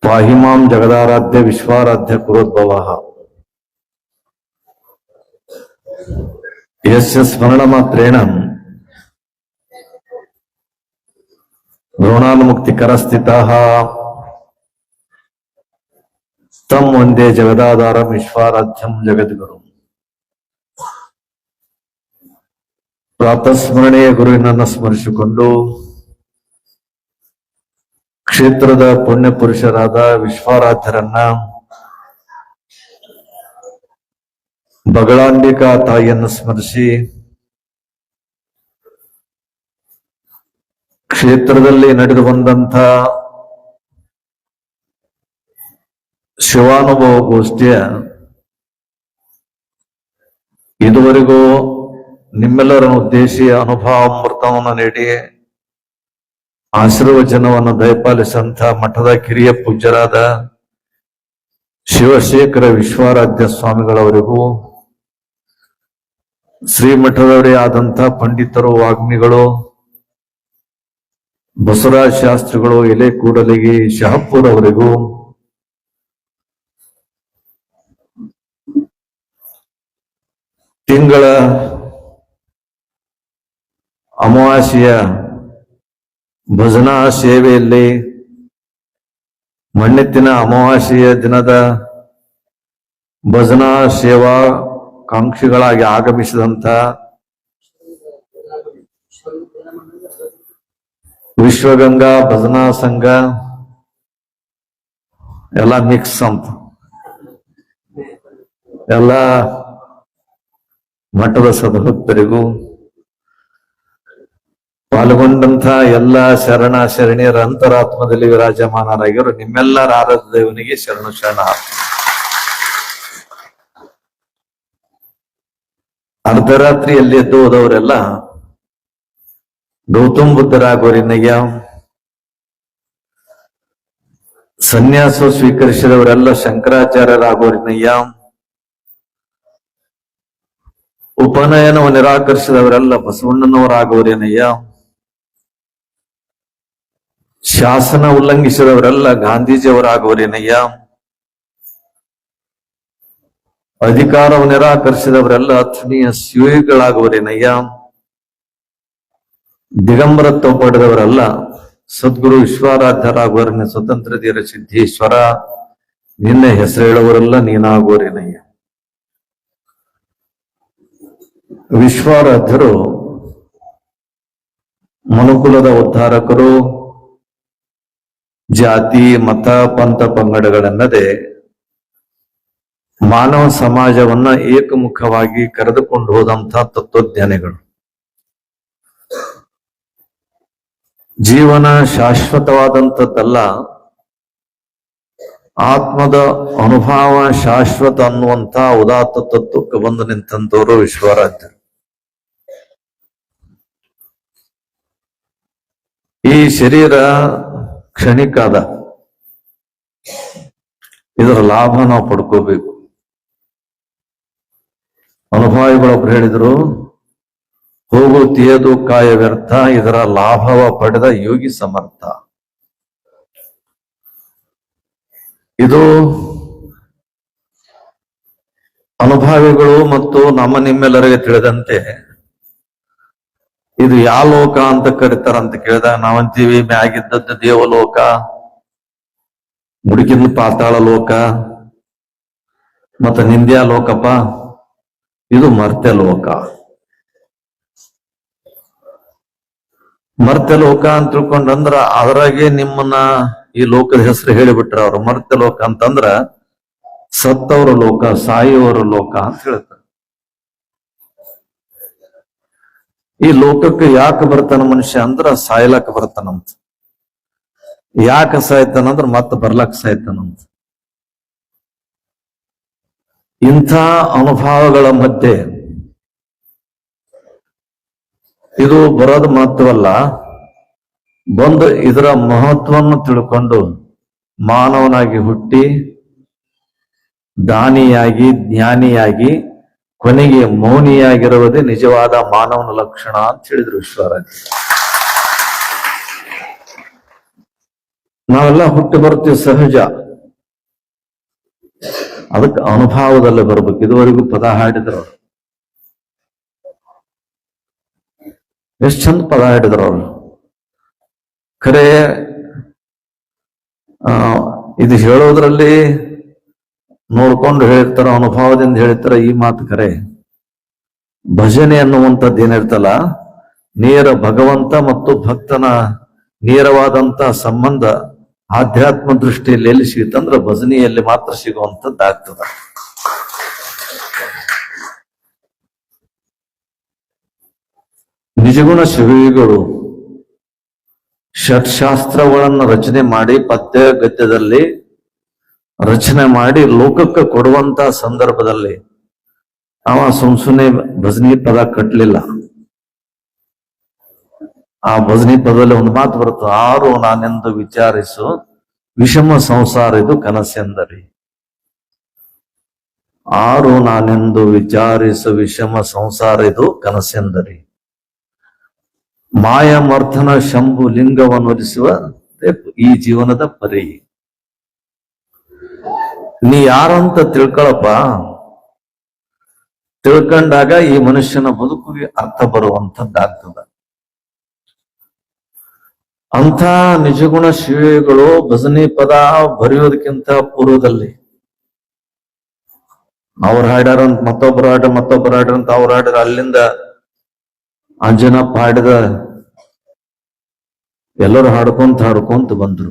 ಪಾಹಿಮಾಂ ಜಗದಾರಾಧ್ಯ ವಿಶ್ವಾರಾಧ್ಯ ಕುರೋದ್ಭವ ಯಸ್ಯ ಸ್ಮರಣ ಮಾತ್ರೇಣ ಋಣಾನುಮುಕ್ತಿಕರ ಸ್ಥಿತಃ ತಂ ವಂದೇ ಜಗದಾಧಾರಂ ವಿಶ್ವಾರಾಧ್ಯಂ ಜಗದ್ಗುರು. ಪ್ರಾತಸ್ಮರಣೆಯ ಗುರುವಿನನ್ನು ಸ್ಮರಿಸಿಕೊಂಡು ಕ್ಷೇತ್ರದ ಪುಣ್ಯ ಪುರುಷರಾದ ವಿಶ್ವಾರಾಧ್ಯರನ್ನ, ಬಗಳಾಂಬಿಕಾ ತಾಯಿಯನ್ನು ಸ್ಮರಿಸಿ ಕ್ಷೇತ್ರದಲ್ಲಿ ನಡೆದು ಬಂದಂಥ ಶಿವಾನುಭವ ಗೋಷ್ಠಿಯ ಇದುವರೆಗೂ ನಿಮ್ಮೆಲ್ಲರನ್ನು ಉದ್ದೇಶಿ ಅನುಭವಾಮೃತವನ್ನು ನೀಡಿ ಆಶೀರ್ವಚನವನ್ನು ದಯಪಾಲಿಸಂತ ಮಠದ ಕಿರಿಯ ಪೂಜ್ಯರಾದ ಶಿವಶೇಖರ ವಿಶ್ವಾರಾಧ್ಯ ಸ್ವಾಮಿಗಳವರಿಗೂ, ಶ್ರೀಮಠದವರೇ ಆದಂಥ ಪಂಡಿತರು, ವಾಗ್ಮಿಗಳು, ಬಸವರಾಜ ಶಾಸ್ತ್ರಿಗಳು, ಎಲೆ ಕೂಡಲಿಗಿ, ಶಹಪುರ್ ಅವರಿಗೂ, ತಿಂಗಳ ಅಮಾವಾಸ್ಯೆಯ ಭಜನಾ ಸೇವೆಯಲ್ಲಿ ಮಣ್ಣೆತ್ತಿನ ಅಮಾವಾಸ್ಯೆಯ ದಿನದ ಭಜನಾ ಸೇವಾ ಕಾಂಕ್ಷಿಗಳಾಗಿ ಆಗಮಿಸಿದಂತ ವಿಶ್ವಗಂಗಾ ಭಜನಾ ಸಂಘ ಎಲ್ಲ ಮಿಕ್ಸ್ ಅಂತ ಎಲ್ಲ ಮಠದ ಸದಭಕ್ತರಿಗೂ, ಪಾಲ್ಗೊಂಡಂತ ಎಲ್ಲ ಶರಣ ಶರಣಿಯರ ಅಂತರಾತ್ಮದಲ್ಲಿ ವಿರಾಜಮಾನರಾಗಿರೋ ನಿಮ್ಮೆಲ್ಲರ ಆರಾಧ್ಯ ದೇವನಿಗೆ ಶರಣು ಶರಣ. ಅರ್ಧರಾತ್ರಿಯಲ್ಲಿ ಎದ್ದು ಹೋದವರೆಲ್ಲ ಗೌತಮ್ ಬುದ್ಧರಾಗೋರಿನಯ್ಯ, ಸನ್ಯಾಸ ಸ್ವೀಕರಿಸಿದವರೆಲ್ಲ ಶಂಕರಾಚಾರ್ಯರಾಗೋರಿನಯ್ಯ, ಉಪನಯನವು ನಿರಾಕರಿಸಿದವರೆಲ್ಲ ಬಸವಣ್ಣನವರಾಗೋರೇನಯ್ಯ, ಶಾಸನ ಉಲ್ಲಂಘಿಸಿದವರೆಲ್ಲ ಗಾಂಧೀಜಿಯವರಾಗೋರೇನಯ್ಯ, ಅಧಿಕಾರವು ನಿರಾಕರಿಸಿದವರೆಲ್ಲ ಆತ್ಮೀಯ ಶಿವಗಳಾಗುವರೇನಯ್ಯ, ದಿಗಂಬರತ್ವ ಪಡೆದವರೆಲ್ಲ ಸದ್ಗುರು ವಿಶ್ವಾರಾಧ್ಯರಾಗುವರನ್ನ ಸ್ವತಂತ್ರ ಧೀರ ಸಿದ್ದೇಶ್ವರ, ನಿನ್ನ ಹೆಸರು ಹೇಳುವರೆಲ್ಲ ನೀನಾಗುವರೇನಯ್ಯ. ವಿಶ್ವಾರಾಧ್ಯರು ಮನುಕುಲದ ಉದ್ಧಾರಕರು. ಜಾತಿ, ಮತ, ಪಂಥ, ಪಂಗಡಗಳೆನ್ನದೆ ಮಾನವ ಸಮಾಜವನ್ನ ಏಕಮುಖವಾಗಿ ಕರೆದುಕೊಂಡು ಹೋದಂಥ ತತ್ವಜ್ಞಾನಿಗಳು. ಜೀವನ ಶಾಶ್ವತವಾದಂಥದ್ದಲ್ಲ, ಆತ್ಮದ ಅನುಭವ ಶಾಶ್ವತ ಅನ್ನುವಂಥ ಉದಾತ್ತ ತತ್ವಕ್ಕೆ ಬಂದು ನಿಂತಂತವರು ವಿಶ್ವಾರಾಧ್ಯರು. ಈ ಶರೀರ ಕ್ಷಣಿಕಾದ, ಇದರ ಲಾಭ ನಾವು ಪಡ್ಕೋಬೇಕು. ಅನುಭವಿಗಳೊಬ್ರು ಹೇಳಿದ್ರು, ಹೋಗು ತೀಯದು ಕಾಯ ವ್ಯರ್ಥ, ಇದರ ಲಾಭವ ಪಡೆದ ಯೋಗಿ ಸಮರ್ಥ. ಇದು ಅನುಭವಿಗಳು ಮತ್ತು ನಮ್ಮ ನಿಮ್ಮೆಲ್ಲರಿಗೆ ತಿಳಿದಂತೆ ಇದು ಯಾವ ಲೋಕ ಅಂತ ಕರೀತಾರಂತ ಕೇಳಿದಾಗ ನಾವಂತೀವಿ ಮ್ಯಾಗಿದ್ದದ್ದು ದೇವಲೋಕ, ಮುಡುಕಿನ ಪಾತಾಳ ಲೋಕ, ಮತ್ತ ನಿಂದ್ಯಾ ಲೋಕಪ್ಪ, ಇದು ಮರ್ತ್ಯ ಲೋಕ. ಮರ್ತ್ಯ ಲೋಕ ಅಂತ ತಿಳ್ಕೊಂಡ್ರಂದ್ರ ಅದ್ರಾಗೆ ನಿಮ್ಮನ್ನ ಈ ಲೋಕದ ಹೆಸರು ಹೇಳಿಬಿಟ್ರ ಅವ್ರು. ಮರ್ತ್ಯ ಲೋಕ ಅಂತಂದ್ರ ಸತ್ತವರ ಲೋಕ, ಸಾಯುವವರ ಲೋಕ ಅಂತ ಹೇಳ್ತಾರೆ. ಈ ಲೋಕಕ್ಕೆ ಯಾಕೆ ಬರ್ತಾನ ಮನುಷ್ಯ ಅಂದ್ರ ಸಾಯ್ಲಕ್ ಬರ್ತಾನಂತ. ಯಾಕೆ ಸಾಯ್ತಾನಂದ್ರ ಮತ್ತ ಬರ್ಲಕ್ ಸಾಯ್ತಾನಂತ. ಇಂಥ ಅನುಭವಗಳ ಮಧ್ಯೆ ಇದು ಬರೋದು ಮಾತ್ರವಲ್ಲ, ಬಂದು ಇದರ ಮಹತ್ವವನ್ನು ತಿಳ್ಕೊಂಡು ಮಾನವನಾಗಿ ಹುಟ್ಟಿ ದಾನಿಯಾಗಿ ಜ್ಞಾನಿಯಾಗಿ ಕೊನೆಗೆ ಮೌನಿಯಾಗಿರುವುದೇ ನಿಜವಾದ ಮಾನವನ ಲಕ್ಷಣ ಅಂತ ಹೇಳಿದ್ರು ವಿಶ್ವರಾಧ್ಯ. ನಾವೆಲ್ಲ ಹುಟ್ಟಿ ಬರ್ತೀವಿ ಸಹಜ, ಅದಕ್ಕೆ ಅನುಭವದಲ್ಲಿ ಬರ್ಬೇಕು. ಇದುವರೆಗೂ ಪದ ಹಾಡಿದ್ರು ಅವ್ರು, ಎಷ್ಟು ಚಂದ ಪದ ಹಾಡಿದ್ರು ಅವ್ರು. ಖರೆ ಇದು ಹೇಳೋದ್ರಲ್ಲಿ ನೋಡ್ಕೊಂಡು ಹೇಳಿರ್ತಾರ, ಅನುಭವದಿಂದ ಹೇಳಿರ್ತಾರ. ಈ ಮಾತು ಖರೆ. ಭಜನೆ ಅನ್ನುವಂಥದ್ದು ಏನಿರ್ತಲ್ಲ, ನೇರ ಭಗವಂತ ಮತ್ತು ಭಕ್ತನ ನೇರವಾದಂತ ಸಂಬಂಧ ಆಧ್ಯಾತ್ಮ ದೃಷ್ಟಿಯಲ್ಲಿ ಎಲ್ಲಿ ಸಿಗುತ್ತಂದ್ರೆ ಭಜನೆಯಲ್ಲಿ ಮಾತ್ರ ಸಿಗುವಂತದ್ದಾಗ್ತದ. ನಿಜಗುಣ ಶಿವಯೋಗಿಗಳು ಷಟ್ಶಾಸ್ತ್ರಗಳನ್ನು ರಚನೆ ಮಾಡಿ ಪದ್ಯ ಗದ್ಯದಲ್ಲಿ ರಚನೆ ಮಾಡಿ ಲೋಕಕ್ಕೆ ಕೊಡುವಂತ ಸಂದರ್ಭದಲ್ಲಿ ಅವ ಸುಮ್ಸುನೆ ಭಜನಿ ಪದ ಕಟ್ಟಲಿಲ್ಲ. ಆ ಭಜನಿ ಪದದಲ್ಲಿ ಒಂದು ಮಾತು ಬರುತ್ತೆ, ಆರು ನಾನೆಂದು ವಿಚಾರಿಸು ವಿಷಮ ಸಂಸಾರ ಇದು ಕನಸೆಂದರಿ. ಆರು ನಾನೆಂದು ವಿಚಾರಿಸು ವಿಷಮ ಸಂಸಾರ ಇದು ಕನಸೆಂದರಿ. ಮಾಯಮರ್ಥನ ಶಂಭು ಲಿಂಗವನ್ನು ಒಲಿಸುವ ಈ ಜೀವನದ ಪರಿ. ನೀ ಯಾರಂತ ತಿಳ್ಕೊಳಪ್ಪ, ತಿಳ್ಕೊಂಡಾಗ ಈ ಮನುಷ್ಯನ ಬದುಕಿಗೆ ಅರ್ಥ ಬರುವಂತದ್ದಾಗ್ತದ. ಅಂಥ ನಿಜಗುಣ ಶಿವಗಳು ಭಜನಿ ಪದ ಬರೆಯೋದಕ್ಕಿಂತ ಪೂರ್ವದಲ್ಲಿ ಅವ್ರು ಹಾಡ್ಯಾರಂತ ಮತ್ತೊಬ್ಬರು ಹಾಡ್ಯಾರಂತ ಅವ್ರು ಹಾಡ್ಯಾರ. ಅಲ್ಲಿಂದ ಅಂಜನಪ್ಪ ಹಾಡಿದ, ಎಲ್ಲರೂ ಹಾಡ್ಕೊಂತ ಬಂದ್ರು.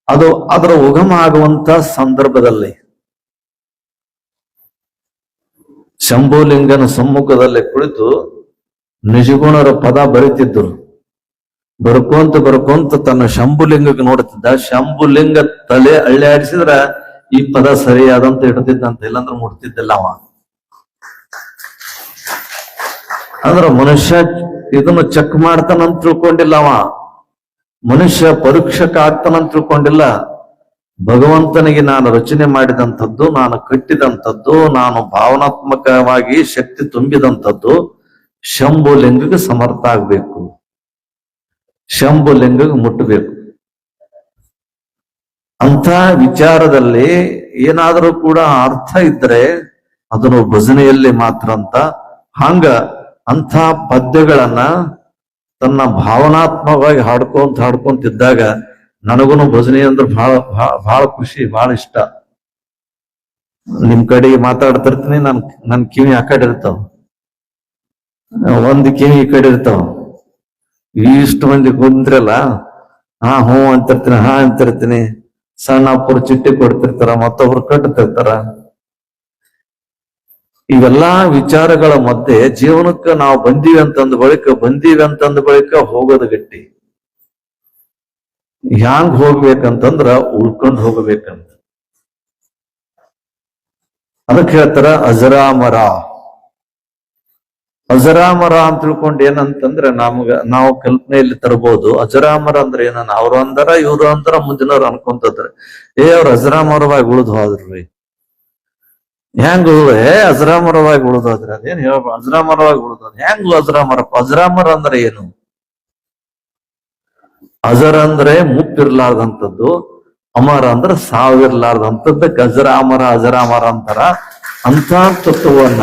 ಅದು ಅದರ ಉಗಮ ಆಗುವಂತ ಸಂದರ್ಭದಲ್ಲಿ ಶಂಭುಲಿಂಗನ ಸಮ್ಮುಖದಲ್ಲಿ ಕುಳಿತು ನಿಜಗುಣರ ಪದ ಬರಿತಿದ್ರು. ಬರ್ಕೊಂತ ತನ್ನ ಶಂಭುಲಿಂಗಕ್ಕೆ ನೋಡ್ತಿದ್ದ. ಶಂಭುಲಿಂಗ ತಲೆ ಹಳ್ಳಿ ಆಡಿಸಿದ್ರ ಈ ಪದ ಸರಿಯಾದಂತ ಇಡ್ತಿದ್ದಂತ, ಇಲ್ಲಾಂದ್ರೆ ಮುಟ್ತಿದ್ದಿಲ್ಲ ಅವ. ಅಂದ್ರ ಮನುಷ್ಯ ಇದನ್ನು ಚೆಕ್ ಮಾಡ್ತಾನಂತ ತಿಳ್ಕೊಂಡಿಲ್ಲ ಅವ. ಮನುಷ್ಯ ಪರೀಕ್ಷಕ ಆಗ್ತಾನಂತ ತಿಳ್ಕೊಂಡಿಲ್ಲ. ಭಗವಂತನಿಗೆ ನಾನು ರಚನೆ ಮಾಡಿದಂಥದ್ದು, ನಾನು ಕಟ್ಟಿದಂಥದ್ದು, ನಾನು ಭಾವನಾತ್ಮಕವಾಗಿ ಶಕ್ತಿ ತುಂಬಿದಂಥದ್ದು ಶಂಭುಲಿಂಗಕ್ಕೆ ಸಮರ್ಥ ಆಗ್ಬೇಕು, ಶಂಭುಲಿಂಗಕ್ಕೆ ಮುಟ್ಟಬೇಕು. ಅಂತ ವಿಚಾರದಲ್ಲಿ ಏನಾದರೂ ಕೂಡ ಅರ್ಥ ಇದ್ರೆ ಅದನ್ನು ಭಜನೆಯಲ್ಲಿ ಮಾತ್ರ ಅಂತ. ಹಂಗ ಅಂಥ ಪದ್ಯಗಳನ್ನ ತನ್ನ ಭಾವನಾತ್ಮಕವಾಗಿ ಹಾಡ್ಕೊಂತಿದ್ದಾಗ ನನಗೂ ಭಜನೆ ಅಂದ್ರೆ ಬಹಳ ಖುಷಿ, ಬಹಳ ಇಷ್ಟ. ನಿಮ್ ಕಡೆಗೆ ಮಾತಾಡ್ತಿರ್ತೀನಿ, ನನ್ ಕಿವಿ ಆ ಕಡೆ ಇರ್ತಾವ, ಒಂದ್ ಕಿವಿ ಈ ಕಡೆ ಇರ್ತಾವ. ಇಷ್ಟು ಮಂದಿ ಕುಂದ್ರಲ್ಲ, ಹ್ಞೂ ಅಂತಿರ್ತೀನಿ. ಸಣ್ಣ ಅಪ್ಪರು ಚಿಟ್ಟಿ ಕೊಡ್ತಿರ್ತಾರ, ಮತ್ತೊಬ್ರು ಕಟ್ತಿರ್ತಾರ. ಇವೆಲ್ಲಾ ವಿಚಾರಗಳ ಮಧ್ಯೆ ಜೀವನಕ್ಕೆ ನಾವು ಬಂದೀವಿ ಅಂತಂದ ಬಳಿಕ ಹೋಗೋದು ಗಟ್ಟಿ. ಹ್ಯಾಂಗ್ ಹೋಗ್ಬೇಕಂತಂದ್ರ ಉಳ್ಕೊಂಡು ಹೋಗ್ಬೇಕಂತ. ಅದಕ್ಕೆ ಹೇಳ್ತಾರ ಅಜರಾಮರ. ಅಜರಾಮರ ಅಂತ ತಿಳ್ಕೊಂಡು ಏನಂತಂದ್ರೆ ನಾವು ಕಲ್ಪನೆಯಲ್ಲಿ ತರಬಹುದು. ಅಜರಾಮರ ಅಂದ್ರೆ ಏನನ್ನ ಅವ್ರು ಅಂದಾರ ಇವ್ರು ಅಂತಾರ ಮುಂದಿನವ್ರು ಅನ್ಕೊಂತದ್ರ, ಅವ್ರು ಅಜರಾಮರವಾಗಿ ಉಳಿದು ಹೋದ್ರಿ. ಹೆಂಗ ಅಜರಾಮರವಾಗಿ ಉಳಿದೋದ್ರಿ? ಅದೇನ್ ಹೇಳ, ಅಜರಾಮರವಾಗಿ ಉಳಿದೋದ್ ಹೆಂಗ್? ಅಜರಾಮರ ಅಂದ್ರೆ ಏನು? ಅಜರ ಅಂದ್ರೆ ಮುಪ್ಪಿರ್ಲಾರ್ದಂಥದ್ದು, ಅಮರ ಅಂದ್ರೆ ಸಾವಿರ್ಲಾರ್ದಂಥದ್ದಕ್ಕೆ ಅಜರಾಮರ ಅಂತಾರ. ಅಂತ ತತ್ವವನ್ನ,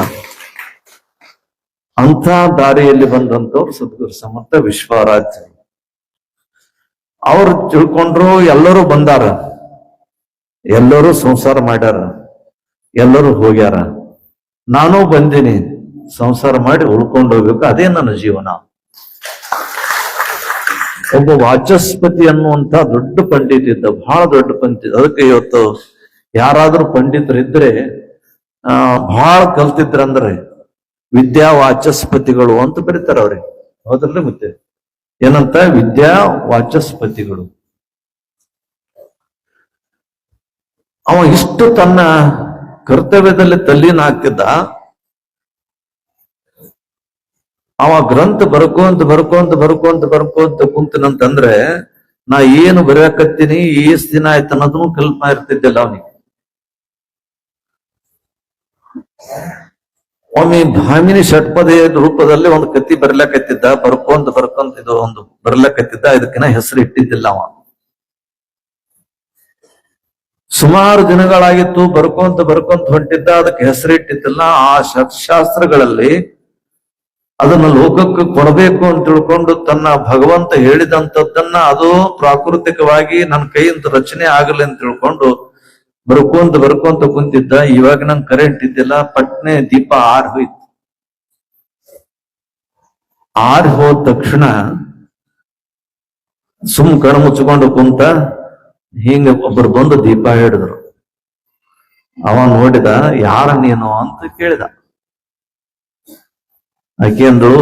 ಅಂತ ದಾರಿಯಲ್ಲಿ ಬಂದಂತವ್ರು ಸದ್ಗುರು ಸಮರ್ಥ ವಿಶ್ವರಾಜ್. ಅವ್ರು ತಿಳ್ಕೊಂಡ್ರು, ಎಲ್ಲರೂ ಬಂದಾರ, ಎಲ್ಲರೂ ಸಂಸಾರ ಮಾಡ್ಯಾರ, ಎಲ್ಲರೂ ಹೋಗ್ಯಾರ. ನಾನು ಬಂದೀನಿ, ಸಂಸಾರ ಮಾಡಿ ಉಳ್ಕೊಂಡು ಹೋಗ್ಬೇಕು, ಅದೇ ನನ್ನ ಜೀವನ. ಒಬ್ಬ ವಾಚಸ್ಪತಿ ಅನ್ನುವಂತ ದೊಡ್ಡ ಪಂಡಿತ ಇದ್ದ, ಬಹಳ ದೊಡ್ಡ ಪಂಡಿತ. ಅದಕ್ಕೆ ಇವತ್ತು ಯಾರಾದ್ರೂ ಪಂಡಿತರಿದ್ರೆ ಬಹಳ ಕಲ್ತಿದ್ರಂದ್ರೆ ವಿದ್ಯಾ ವಾಚಸ್ಪತಿಗಳು ಅಂತ ಬರೀತಾರ ಅವ್ರಿಗೆ. ಹೌದ್ರಲ್ಲ? ಮತ್ತೆ ಏನಂತ? ವಿದ್ಯಾ ವಾಚಸ್ಪತಿಗಳು. ಅವ ಇಷ್ಟು ತನ್ನ ಕರ್ತವ್ಯದಲ್ಲಿ ತಲ್ಲೀನ ಆಗ್ತಿದ್ದ. ಅವ ಗ್ರಂಥ ಬರ್ಕೊಂತ ಕುಂತನಂತಂದ್ರೆ ನಾ ಏನು ಬರೆಯಕತ್ತೀನಿ, ಎಷ್ಟ್ ದಿನ ಆಯ್ತು ಅನ್ನೋದನ್ನು ಕಲ್ಪನಾ ಇರ್ತಿದ್ದಿಲ್ಲ ಅವನಿಗೆ. ಒಮ್ಮೆ ಭಾಮಿನಿ ಷಟ್ಪದಿ ರೂಪದಲ್ಲಿ ಒಂದು ಕತಿ ಬರ್ಲಕತ್ತಿದ್ದ. ಬರ್ಕೊಂತ ಇದು ಒಂದು ಬರ್ಲಕತ್ತಿದ್ದ. ಇದಕ್ಕಿನ ಹೆಸರು ಇಟ್ಟಿದ್ದಿಲ್ಲ ಅವ. ಸುಮಾರು ದಿನಗಳಾಗಿತ್ತು, ಬರ್ಕೊಂತ ಹೊಂಟಿದ್ದ. ಅದಕ್ಕೆ ಹೆಸರಿಟ್ಟಿದ್ದಲ್ಲ. ಆ ಶಸ್ತ್ರಾಸ್ತ್ರಗಳಲ್ಲಿ ಅದನ್ನ ಲೋಕಕ್ಕೆ ಕೊಡಬೇಕು ಅಂತ ತಿಳ್ಕೊಂಡು ತನ್ನ ಭಗವಂತ ಹೇಳಿದಂಥದ್ದನ್ನ ಅದು ಪ್ರಾಕೃತಿಕವಾಗಿ ನನ್ನ ಕೈಯಿಂದ ರಚನೆ ಆಗಲಿ ಅಂತ ತಿಳ್ಕೊಂಡು ಬರ್ಕೊಂತ ಕುಂತಿದ್ದ. ಇವಾಗ ನಂಗೆ ಕರೆಂಟ್ ಇದ್ದಿಲ್ಲ, ಪಟ್ನೆ ದೀಪ ಆರ್ ಹೋಯ್ತು. ಆರ್ ಹೋದ ತಕ್ಷಣ ಕಣ್ಣು ಮುಚ್ಚಿಕೊಂಡು ಕುಂತ. ಹಿಂಗ ಒಬ್ಬರು ಬಂದು ದೀಪ ಹಿಡಿದ್ರು. ಅವ ನೋಡಿದ, ಯಾರ ನೀನು ಅಂತ ಕೇಳಿದ. ಆಕೆಂದು,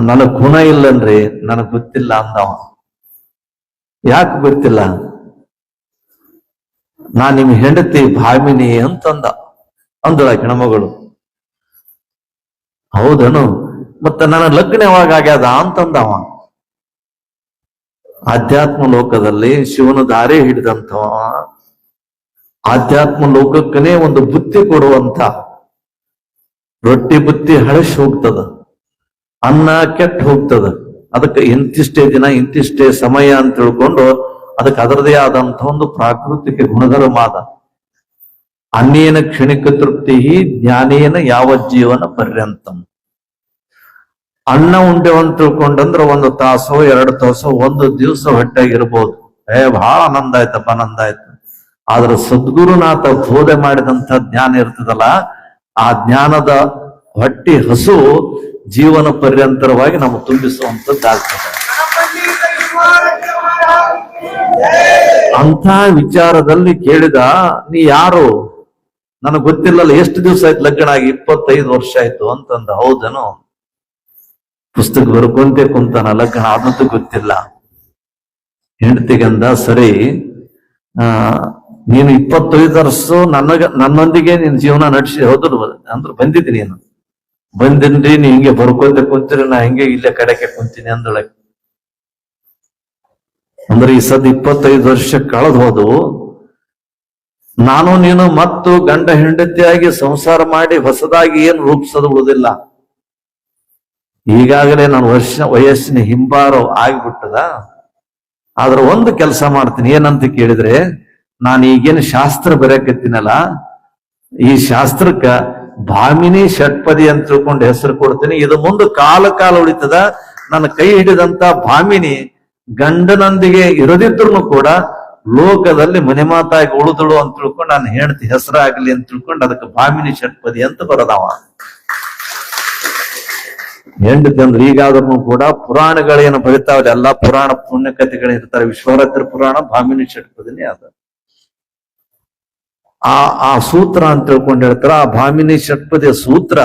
ನನಗ್ ಗುಣ ಇಲ್ಲನ್ರಿ, ನನಗ್ ಗೊತ್ತಿಲ್ಲ ಅಂದವ. ಯಾಕೆ ಗೊತ್ತಿಲ್ಲ? ನಾ ನಿಮ್ ಹೆಂಡತಿ ಭಾಮಿನಿ ಅಂತಂದ. ಅಂದಳ ಹೆಣ್ಮಗಳು. ಹೌದನು? ಮತ್ತ ನನ್ನ ಲಗ್ನ ಯಾವಾಗ ಆಗ್ಯದ ಅಂತಂದವ. ಆಧ್ಯಾತ್ಮ ಲೋಕದಲ್ಲಿ ಶಿವನ ದಾರಿ ಹಿಡಿದಂಥವ, ಆಧ್ಯಾತ್ಮ ಲೋಕಕ್ಕನೇ ಒಂದು ಬುತ್ತಿ ಕೊಡುವಂತ, ರೊಟ್ಟಿ ಬುತ್ತಿ ಹಳಸಿ ಹೋಗ್ತದ, ಅನ್ನ ಕೆಟ್ಟ ಹೋಗ್ತದ. ಅದಕ್ಕೆ ಇಂತಿಷ್ಟೇ ದಿನ ಇಂತಿಷ್ಟೇ ಸಮಯ ಅಂತ ತಿಳ್ಕೊಂಡು ಅದಕ್ಕೆ ಅದರದೇ ಆದಂತ ಒಂದು ಪ್ರಾಕೃತಿಕ ಗುಣಧರ್ಮಾದ. ಅನ್ನೇನ ಕ್ಷಣಿಕ ತೃಪ್ತಿ, ಜ್ಞಾನೇನ ಯಾವ ಜೀವನ ಪರ್ಯಂತಂ. ಅನ್ನ ಉಂಡೆ ಅಂತ ತಿಳ್ಕೊಂಡಂದ್ರ 1 ತಾಸೋ 2 ತಾಸೋ 1 ದಿವಸ ಹೊಟ್ಟೆಗಿರ್ಬೋದು. ಬಹಳ ಆನಂದ ಆಯ್ತಪ್ಪ, ಆನಂದ ಆಯ್ತು. ಆದ್ರೆ ಸದ್ಗುರುನಾಥ ಬೋಧೆ ಮಾಡಿದಂತ ಜ್ಞಾನ ಇರ್ತದಲ್ಲ, ಆ ಜ್ಞಾನದ ಹೊಟ್ಟಿ ಹಸು ಜೀವನ ಪರ್ಯಂತರವಾಗಿ ನಮಗೆ ತುಂಬಿಸುವಂತದ್ದಾಗ್ತದೆ. ಅಂತ ವಿಚಾರದಲ್ಲಿ ಕೇಳಿದ, ನೀ ಯಾರು? ನನಗ್ ಗೊತ್ತಿಲ್ಲಲ್ಲ, ಎಷ್ಟು ದಿವಸ ಆಯ್ತು ಲಗ್ನ ಆಗಿ? 25 ವರ್ಷ ಆಯ್ತು ಅಂತಂದ. ಹೌದನು? ಪುಸ್ತಕ ಬರ್ಕೊಂತೆ ಕುಂತಾನ, ಲಗ್ನ ಆದದ್ದು ಗೊತ್ತಿಲ್ಲ. ಹೆಂಡತಿಗಂದ, ಸರಿ, ನೀನು 25 ವರ್ಷ ನನ್ನೊಂದಿಗೆ ನಿನ್ ಜೀವನ ನಡೆಸಿ ಹೌದು ಅಂದ್ರೆ ಬಂದಿದ್ದೀನಿ. ನೀನು ಬಂದಿನ್ರಿ, ನೀ ಹಿಂಗೆ ಬರ್ಕೊಂತ ಕುಂತೀರಿ, ನಾ ಹಿಂಗೆ ಇಲ್ಲೇ ಕಡೆಗೆ ಕುಂತೀನಿ ಅಂದೊಳಗೆ. ಅಂದ್ರೆ ಈ 25 ವರ್ಷ ಕಳೆದು ಹೋದು. ನಾನು ನೀನು ಮತ್ತು ಗಂಡ ಹೆಂಡತಿಯಾಗಿ ಸಂಸಾರ ಮಾಡಿ ಹೊಸದಾಗಿ ಏನು ರೂಪಿಸೋದು ಉಳಿದಿಲ್ಲ. ಈಗಾಗಲೇ ನಾನು ವಯಸ್ಸಿನ ಹಿಂಬಾರೋ ಆಗ್ಬಿಟ್ಟದ. ಆದ್ರೆ ಒಂದು ಕೆಲಸ ಮಾಡ್ತೀನಿ, ಏನಂತ ಕೇಳಿದ್ರೆ, ನಾನು ಈಗೇನು ಶಾಸ್ತ್ರ ಬರೆಯಕತ್ತೀನಲ್ಲ, ಈ ಶಾಸ್ತ್ರಕ್ಕ ಭಾಮಿನಿ ಷಟ್ಪದಿ ಅಂತ ತಿಳ್ಕೊಂಡು ಹೆಸರು ಕೊಡ್ತೀನಿ. ಇದು ಮುಂದೆ ಕಾಲ ಉಳಿತದ. ನನ್ನ ಕೈ ಹಿಡಿದಂತ ಭಾಮಿನಿ ಗಂಡನೊಂದಿಗೆ ಇರದಿದ್ರು ಕೂಡ ಲೋಕದಲ್ಲಿ ಮನೆ ಮಾತಾಗಿ ಉಳಿದಳು ಅಂತ ತಿಳ್ಕೊಂಡು ನಾನು ಹೆಂಡತಿ ಹೆಸರಾಗ್ಲಿ ಅಂತ ತಿಳ್ಕೊಂಡು ಅದಕ್ಕೆ ಭಾಮಿನಿ ಷಟ್ಪದಿ ಅಂತ ಬರದವ. ಹೆಂಡತಿ ಅಂದ್ರೆ ಈಗಾದ್ರೂ ಕೂಡ ಪುರಾಣಗಳೇನು ಬರಿತಾವಲ್ಲ, ಎಲ್ಲಾ ಪುರಾಣ ಪುಣ್ಯ ಕಥೆಗಳು ಇರ್ತಾರೆ. ವಿಶ್ವರಾತ್ರಿ ಪುರಾಣ ಭಾಮಿನಿ ಷಟ್ಪದಿನೇ ಅದ. ಆ ಸೂತ್ರ ಅಂತ ತಿಳ್ಕೊಂಡು ಹೇಳ್ತಾರ. ಆ ಭಾಮಿನಿ ಷಟ್ಪದಿಯ ಸೂತ್ರ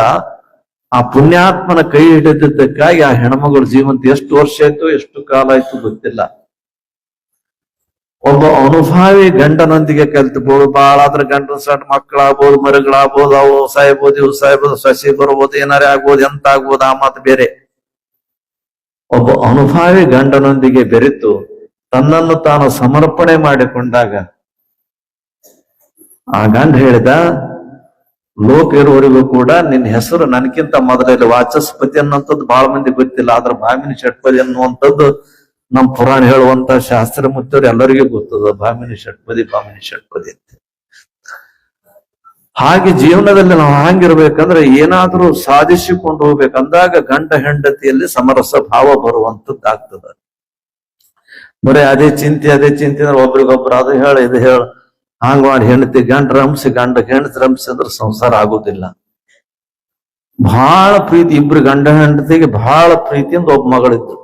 ಆ ಪುಣ್ಯಾತ್ಮನ ಕೈ ಹಿಡಿದಿದ್ದಕ್ಕಾಗಿ ಆ ಹೆಣ್ಮಗಳು ಜೀವಂತ ಎಷ್ಟು ವರ್ಷ ಆಯ್ತು, ಎಷ್ಟು ಕಾಲ ಆಯ್ತು ಗೊತ್ತಿಲ್ಲ. ಒಬ್ಬ ಅನುಭಾವಿ ಗಂಡನೊಂದಿಗೆ ಕಲ್ತ್ಬೋದು. ಬಾಳಾದ್ರ ಗಂಡನ ಸಣ್ಣ ಮಕ್ಕಳಾಗ್ಬೋದು, ಮರಿಗಳಾಗ್ಬೋದು, ಅವು ಸಾಯ್ಬೋದು, ಇವು ಸಾಯ್ಬೋದು, ಸಸಿ ಬರ್ಬೋದು, ಏನಾರೇ ಆಗ್ಬೋದು, ಎಂತ ಆಗ್ಬೋದು, ಆ ಮಾತು ಬೇರೆ. ಒಬ್ಬ ಅನುಭಾವಿ ಗಂಡನೊಂದಿಗೆ ಬೆರೆತು ತನ್ನನ್ನು ತಾನು ಸಮರ್ಪಣೆ ಮಾಡಿಕೊಂಡಾಗ ಆ ಗಂಡ ಹೇಳಿದ, ಲೋಕ ಇರುವವರೆಗೂ ಕೂಡ ನಿನ್ನ ಹೆಸರು ನನಗಿಂತ ಮೊದಲೇ ವಾಚಸ್ಪತಿ ಅನ್ನುವಂಥದ್ದು ಬಹಳ ಮಂದಿ ಗೊತ್ತಿಲ್ಲ. ಆದ್ರೆ ಭಾಮಿನಿ ಷಟ್ಪದಿ ಅನ್ನುವಂಥದ್ದು ನಮ್ಮ ಪುರಾಣ ಹೇಳುವಂತ ಶಾಸ್ತ್ರ ಮುತ್ತವ್ರು ಎಲ್ಲರಿಗೂ ಗೊತ್ತದ. ಭಾಮಿನಿ ಷಟ್ಪದಿ ಅಂತ. ಹಾಗೆ ಜೀವನದಲ್ಲಿ ನಾವು ಹಾಗಿರ್ಬೇಕಂದ್ರೆ ಏನಾದ್ರೂ ಸಾಧಿಸಿಕೊಂಡು ಹೋಗ್ಬೇಕಂದಾಗ ಗಂಡ ಹೆಂಡತಿಯಲ್ಲಿ ಸಮರಸ ಭಾವ ಬರುವಂತದ್ದಾಗ್ತದ. ಬರೀ ಅದೇ ಚಿಂತೆ ಅಂದ್ರೆ ಒಬ್ರಿಗೊಬ್ರು ಅದು ಹೇಳ ಇದು ಹೇಳ ಹಾಂಗ್ ಮಾಡಿ ಹೆಂಡತಿ ಗಂಡ ರಂಸಿ ಹೆಂಡತಿ ರಂಸಿ ಅಂದ್ರೆ ಸಂಸಾರ ಆಗುದಿಲ್ಲ. ಬಹಳ ಪ್ರೀತಿ, ಇಬ್ರು ಗಂಡ ಹೆಂಡತಿಗೆ ಬಹಳ ಪ್ರೀತಿಯಿಂದ ಒಬ್ಬ ಮಗಳಿದ್ರು,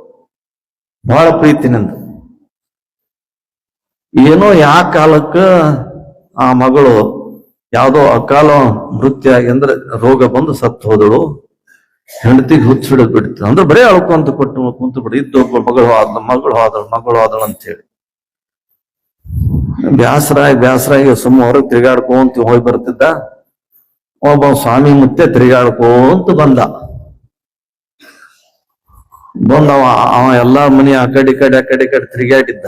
ಬಹಳ ಪ್ರೀತಿನಿಂದ. ಏನೋ ಯಾವ ಕಾಲಕ್ಕ ಆ ಮಗಳು ಯಾವುದೋ ಅಕಾಲ ಮೃತ್ಯು ಆಗಿ ಅಂದ್ರೆ ರೋಗ ಬಂದು ಸತ್ತು ಹೋದಳು. ಹೆಂಡತಿಗೆ ಹುಚ್ಚಿಡದ್ ಬಿಡ್ತು. ಅಂದ್ರೆ ಬರೀ ಅಳ್ಕೊಂತ ಕುಂತು ಬಿಡಿ. ಇದ್ದೊಬ್ಬ ಮಗಳು ಹೋದಳು ಅಂತ ಹೇಳಿ ಬ್ಯಾಸರಾಗಿ ಸುಮ್ಮ ಹೊರಗೆ ತಿರುಗಾಡ್ಕೊಂತ ಹೋಗಿ ಬರ್ತಿದ್ದ. ಒಬ್ಬ ಸ್ವಾಮಿ ಮುತ್ತೆ ತಿರುಗಾಡ್ಕೊಂತ ಬಂದ. ಅವ ಎಲ್ಲಾ ಮನೆ ಆ ಕಡೆ ತಿರುಗಾಡಿದ್ದ.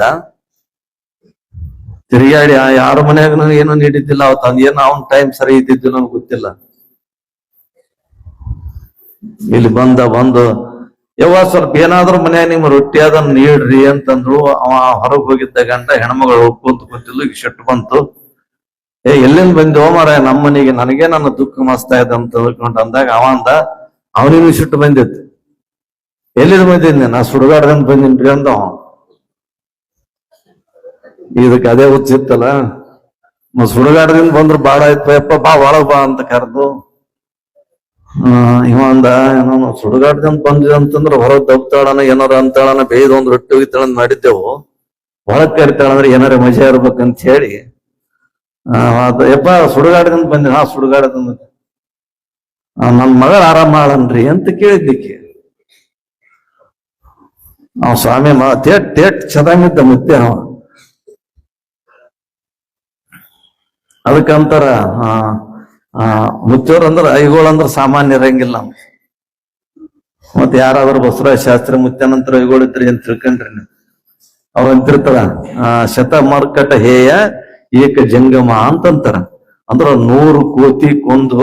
ತಿರುಗಾಡಿ ಯಾರ ಮನ್ಯಾಗ ಏನೋ ನೀಡಿದ್ದಿಲ್ಲ. ಅವತ್ತು ಏನೋ ಅವನ್ ಟೈಮ್ ಸರಿ ಇದ್ದಿದ್ದು ನನ್ಗೆ ಗೊತ್ತಿಲ್ಲ. ಇಲ್ಲಿ ಬಂದು ಯವ್ವ ಸ್ವಲ್ಪ ಏನಾದ್ರೂ ಮನ್ಯಾಗ ನಿಮ್ ರೊಟ್ಟಿ ಅದನ್ನ ನೀಡ್ರಿ ಅಂತಂದ್ರು. ಅವ ಹೊರಗ್ ಹೋಗಿದ್ದ ಗಂಟ ಹೆಣ್ಮಗಳು ಕೂತ್ ಕೂತಿದ್ಲು. ಈಗ ಸಿಟ್ಟು ಬಂತು. ಎಲ್ಲಿಂದ ಬಂದಿ ಮಾರಾಯ ನಮ್ಮ ಮನೆಗೆ, ನನಗೆ ನನ್ನ ದುಃಖ ಮಸ್ತಾ ಇದೆ ಅಂತ ತಿಳ್ಕೊಂಡು ಅಂದಾಗ ಅವ ಅಂದ, ಅವನಿಗೂ ಸಿಟ್ಟು ಬಂದಿತ್ತು. ಎಲ್ಲಿಂದ ಬಂದಿದ್ದೆ? ನಾ ಸುಡುಗಾಡದಿಂದ ಬಂದಿನ್ರಿ ಅಂದ. ಇದಕ್ಕೆ ಅದೇ ಹುಚ್ಚಿತ್ತಲ್ಲ, ಸುಡುಗಾಡದಿಂದ ಬಂದ್ರು ಬಾಳ ಆಯ್ತು ಯಪ್ಪ, ಬಾ ಒಳಗ್ ಬಾ ಅಂತ ಕರೆದು. ಇವ ಅಂದ, ಏನೋ ಸುಡುಗಾಡದಿಂದ ಬಂದ್ವಿ ಅಂತಂದ್ರ ಹೊರಗ್ ದಬ್ತಾಳನ ಏನಾರ ಅಂತಾಳನ, ಬೇಯ್ದು ಒಂದ್ ರೊಟ್ಟಿ ಹೋಗಿತ್ತಾಳಂದ್ ಮಾಡಿದ್ದೆವು. ಒಳಗ್ ಕರಿತಾಳಂದ್ರೆ ಏನಾರ ಮಜಾ ಇರ್ಬೇಕಂತ ಹೇಳಿ ಯಪ್ಪ ಸುಡುಗಾಡದಿಂದ ಬಂದಿ. ಹಾ ಸುಡುಗಾಡದಿಂದ. ನನ್ ಮಗಳ ಆರಾಮ ಮಾಡನ್ರಿ ಅಂತ ಕೇಳಿದ್ದಕ್ಕೆ ಅವ ಸ್ವಾಮಿ ತೇಟ್ ಚದಾಮಿದ್ದ ಮುತ್ತೆ ಅವ. ಅದಕ್ಕಂತಾರ ಮುಚ್ಚೋರ್ ಅಂದ್ರ ಐಗೋಳಂದ್ರ ಸಾಮಾನ್ಯ ಇರಂಗಿಲ್ಲ. ಮತ್ ಯಾರಾದ್ರೂ ಬಸವರಾಜ ಶಾಸ್ತ್ರಿ ಮುತ್ಯನಂತರ ಐಗೋಳಿದ್ರಿ ಅಂತ ತಿಳ್ಕೊಂಡ್ರಿ ನೀವು. ಅವ್ರ ಅಂತಿರ್ತಾರ ಶತ ಮರ್ಕಟ ಹೇಯ ಏಕ ಜಂಗಮ ಅಂತಂತಾರ. ಅಂದ್ರ 100 ಕೋತಿ ಕೊಂದು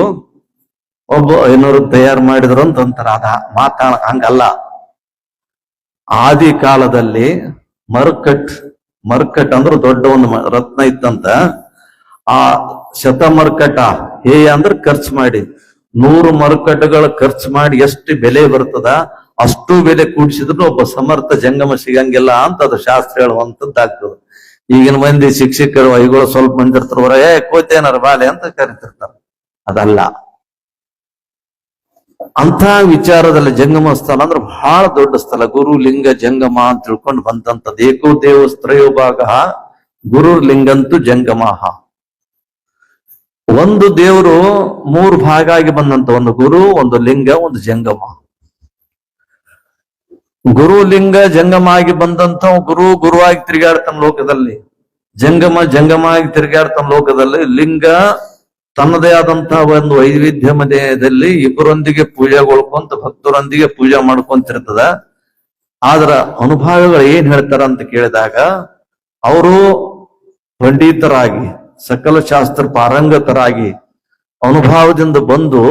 ಒಬ್ಬ 500 ತಯಾರು ಮಾಡಿದ್ರು ಅಂತಂತಾರ. ಅದ ಮಾತಾಡ ಹಂಗಲ್ಲ. ಆದಿ ಕಾಲದಲ್ಲಿ ಮರ್ಕಟ್ ಅಂದ್ರ ದೊಡ್ಡ ಒಂದು ರತ್ನ ಇತ್ತಂತ. ಆ ಶತಮರ್ಕಟ ಹೇಯ ಅಂದ್ರೆ ಖರ್ಚು ಮಾಡಿ 100 ಮರ್ಕಟಗಳ ಖರ್ಚು ಮಾಡಿ ಎಷ್ಟು ಬೆಲೆ ಬರ್ತದ ಅಷ್ಟು ಬೆಲೆ ಕೂಡಿಸಿದ್ರು ಒಬ್ಬ ಸಮರ್ಥ ಜಂಗಮ ಸಿಗಂಗಿಲ್ಲ ಅಂತ ಅದು ಶಾಸ್ತ್ರ ಹೇಳುವಂತದ್ದಾಗ್ತದೆ. ಈಗಿನ ಮಂದಿ ಶಿಕ್ಷಕರು ಐಗಳು ಸ್ವಲ್ಪ ಮಂದಿ ಇರ್ತಾರ, ಕೋತೇನಾರ ಬಾಲೆ ಅಂತ ಕರಿತಿರ್ತಾರ. ಅದಲ್ಲ. ಅಂತ ವಿಚಾರದಲ್ಲಿ ಜಂಗಮ ಸ್ಥಳ ಅಂದ್ರೆ ಬಹಳ ದೊಡ್ಡ ಸ್ಥಳ. ಗುರು ಲಿಂಗ ಜಂಗಮ ಅಂತ ತಿಳ್ಕೊಂಡು ಬಂದಂತದ್ದು. ಏಕೋ ದೇವ ತ್ರಯೋಭಾಗ ಗುರು ಲಿಂಗಂತೂ ಜಂಗಮಃ. ಒಂದು ದೇವರು 3 ಭಾಗ ಆಗಿ ಬಂದಂತ, ಒಂದು ಗುರು, ಒಂದು ಲಿಂಗ, ಒಂದು ಜಂಗಮ. ಗುರು ಲಿಂಗ ಜಂಗಮ ಆಗಿ ಬಂದಂತ ಗುರುವಾಗಿ ತಿರುಗಾಡ್ತಾನ ಲೋಕದಲ್ಲಿ, ಜಂಗಮ ಆಗಿ ತಿರುಗಾಡ್ತಾನ ಲೋಕದಲ್ಲಿ. ಲಿಂಗ ತನ್ನದೇ ಆದಂತಹ ಒಂದು ವೈವಿಧ್ಯಮಯದಲ್ಲಿ ಇಬ್ಬರೊಂದಿಗೆ ಪೂಜೆಗೊಳ್ಕೊಂತ ಭಕ್ತರೊಂದಿಗೆ ಪೂಜೆ ಮಾಡ್ಕೊಂತಿರ್ತದ. ಆದ್ರ ಅನುಭಾವಿಗಳು ಏನ್ ಹೇಳ್ತಾರ ಅಂತ ಕೇಳಿದಾಗ, ಅವರು ಪಂಡಿತರಾಗಿ ಸಕಲ ಶಾಸ್ತ್ರ ಪಾರಂಗತರಾಗಿ ಅನುಭವದಿಂದ ಬಂದು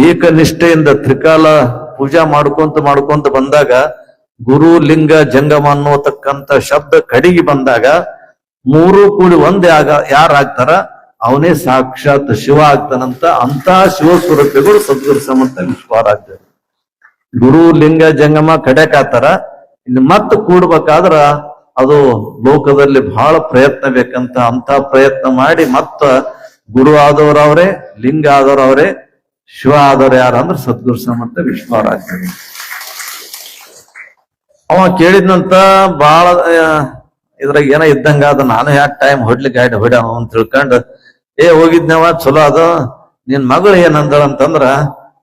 ಏಕನಿಷ್ಠೆಯಿಂದ ತ್ರಿಕಾಲ ಪೂಜಾ ಮಾಡ್ಕೊಂತ ಬಂದಾಗ ಗುರು ಲಿಂಗ ಜಂಗಮ ಅನ್ನೋತಕ್ಕಂತ ಶಬ್ದ ಕಡಿಗೆ ಬಂದಾಗ 3 ಕೂಡಿ ಒಂದೇ ಯಾರಾಗ್ತಾರ ಅವನೇ ಸಾಕ್ಷಾತ್ ಶಿವ ಆಗ್ತಾನಂತ. ಅಂತ ಶಿವಸ್ವರೂಪಿಗಳು ಸದ್ಗುರು ಸಮಂತ ವಿಶ್ವಾರಾಧ್ಯ. ಗುರು ಲಿಂಗ ಜಂಗಮ ಕಡೆಕಾತಾರ. ಇನ್ನು ಮತ್ತೆ ಕೂಡ್ಬೇಕಾದ್ರ ಅದು ಲೋಕದಲ್ಲಿ ಬಹಳ ಪ್ರಯತ್ನ ಬೇಕಂತ. ಅಂತ ಪ್ರಯತ್ನ ಮಾಡಿ ಮತ್ತ ಗುರು ಆದವರವ್ರೆ, ಲಿಂಗ ಆದವರವ್ರೆ, ಶಿವ ಆದವ್ರು ಯಾರಂದ್ರೆ ಸದ್ಗುರು ಸಮಂತ ವಿಶ್ವಾರಾಧ್ಯ. ಅವ ಕೇಳಿದ್ನಂತ ಬಹಳ ಇದ್ರಾಗ ಏನೋ ಇದ್ದಂಗ ಅದ, ನಾನು ಯಾಕೆ ಟೈಮ್ ಹೊಡ್ಲಿಕ್ಕೆ ಹೊಡ ಅಂತ ತಿಳ್ಕೊಂಡು ಹೋಗಿದ್ನವ. ಚಲೋ ಅದ. ನಿನ್ ಮಗಳು ಏನಂದಳಂತಂದ್ರ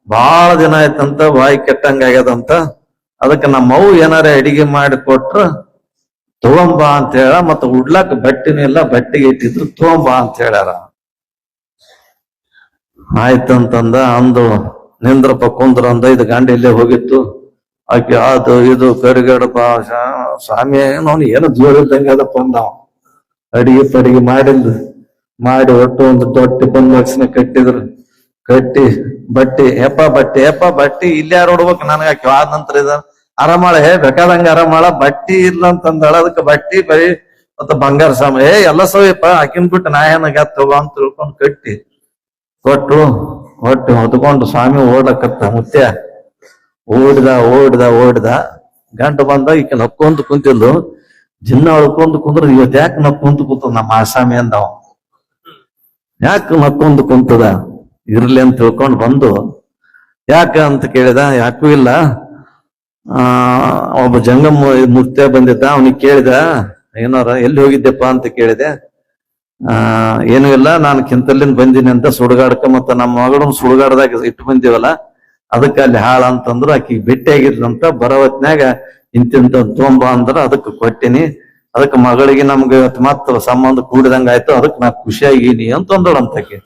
ಬಹಳ ದಿನ ಆಯ್ತಂತ, ಬಾಯಿ ಕೆಟ್ಟಂಗ ಆಗ್ಯದಂತ. ಅದಕ್ಕೆ ನಮ್ಮವು ಏನಾರ ಅಡಿಗೆ ಮಾಡಿ ಕೊಟ್ರ ತಗೊಂಬ ಅಂತ ಹೇಳ. ಮತ್ತ ಉಡ್ಲಾಕ ಬಟ್ಟಿನೂ ಇಲ್ಲ, ಬಟ್ಟಿಗೆ ಇಟ್ಟಿದ್ರು ತಗೊಂಬ ಅಂತ ಹೇಳ್ಯಾರ. ಆಯ್ತಂತಂದ. ಅಂದು ನಿಂದ್ರಪ್ಪ ಕುಂದ್ರ ಅಂದ. ಇದು ಗಂಡ ಇಲ್ಲೇ ಹೋಗಿತ್ತು. ಆಕೆ ಅದು ಇದು ಕರಿಗಡಪ ಸ್ವಾಮಿ ಅವನು ಏನು ಜೋರ್ ಇದ್ದಂಗೆ ಅದಪ್ಪ ಅಂದವ. ಅಡಿಗೆ ಮಾಡಿ ಒಟ್ಟು ಒಂದು ದೊಡ್ಡ ಬಂದ್ ಲಕ್ಷಣ ಕಟ್ಟಿದ್ರು. ಕಟ್ಟಿ ಬಟ್ಟಿ ಇಲ್ಲಿ ಯಾರು ನೋಡ್ಬೇಕು ನನಗ. ಆಕೆ ಆದ ನಂತರ ಇದ ಆರಾಮಾಳ, ಬೇಕಾದಂಗ ಆರಾಮಾಳ. ಬಟ್ಟಿ ಇಲ್ಲ ಅಂತಂದಾಳ. ಅದಕ್ಕೆ ಬಟ್ಟಿ ಬರೀ ಮತ್ತೆ ಬಂಗಾರ ಸಾಮಾನು ಎಲ್ಲ ಸವಿಯಪ್ಪ ಆಕಿನ್ ಬಿಟ್ಟು ನಾ ಏನಾಗ ತಗೋ ಅಂತ ತಿಳ್ಕೊಂಡು ಕಟ್ಟಿ ಕೊಟ್ಟು ಹೊತ್ಕೊಂಡು ಸ್ವಾಮಿ ಓಡ್ಲಕತ್ತ. ಮುತ್ಯ ಓಡ್ದ ಗಂಟು ಬಂದ. ಈಕೆ ನಕ್ಕೊಂತ ಕುಂತಿದ್ದು. ಜಿನ್ನ ಅಳ್ಕೊಂಡ್ ಕುಂದ್ರ, ಇವತ್ತು ಯಾಕೆ ನಕ್ಕೊಂತ ಕುಂತದ ನಮ್ಮ ಆಸಾಮಿ ಅಂದವ. ಯಾಕೆ ನಕ್ಕೊಂತ ಕುಂತದ? ಇರ್ಲಿ ಅಂತ ತಿಳ್ಕೊಂಡು ಬಂದು, ಯಾಕ ಅಂತ ಕೇಳಿದ. ಯಾಕೂ ಇಲ್ಲ, ಒಬ್ಬ ಜಂಗಮ ಮುತ್ಯ ಬಂದಿದ್ದ. ಅವನಿಗೆ ಕೇಳಿದ, ಏನಾರ ಎಲ್ಲಿ ಹೋಗಿದ್ದೆಪ್ಪ ಅಂತ ಕೇಳಿದೆ. ಏನೂ ಇಲ್ಲ, ನಾನು ಕಿಂತಲ್ಲಿಂದ ಬಂದೀನಿ ಅಂತ. ಸುಡುಗಾಡಕ ಮತ್ತ ನಮ್ಮ ಮಗಳನ್ನ ಸುಡುಗಾಡದಾಗ ಇಟ್ಟು ಬಂದಿವಲ್ಲ, ಅದಕ್ಕೆ ಅಲ್ಲಿ ಹಾಳ ಅಂತಂದ್ರು. ಆಕಿ ಭೇಟಿಯಾಗಿದ್ರಂತ. ಬರವತ್ನ್ಯಾಗ ಇಂತಿಂತ ತೊಂಬ ಅಂದ್ರ ಅದಕ್ಕೆ ಕೊಟ್ಟಿನಿ. ಅದಕ್ಕೆ ಮಗಳಿಗೆ ನಮ್ಗೆ ಮತ್ತ ಸಂಬಂಧ ಕೂಡಿದಂಗ ಆಯ್ತು. ಅದಕ್ಕೆ ನಾ ಖುಷಿಯಾಗೀನಿ ಅಂತ ಅಂದಳಂತ ಆಕಿ.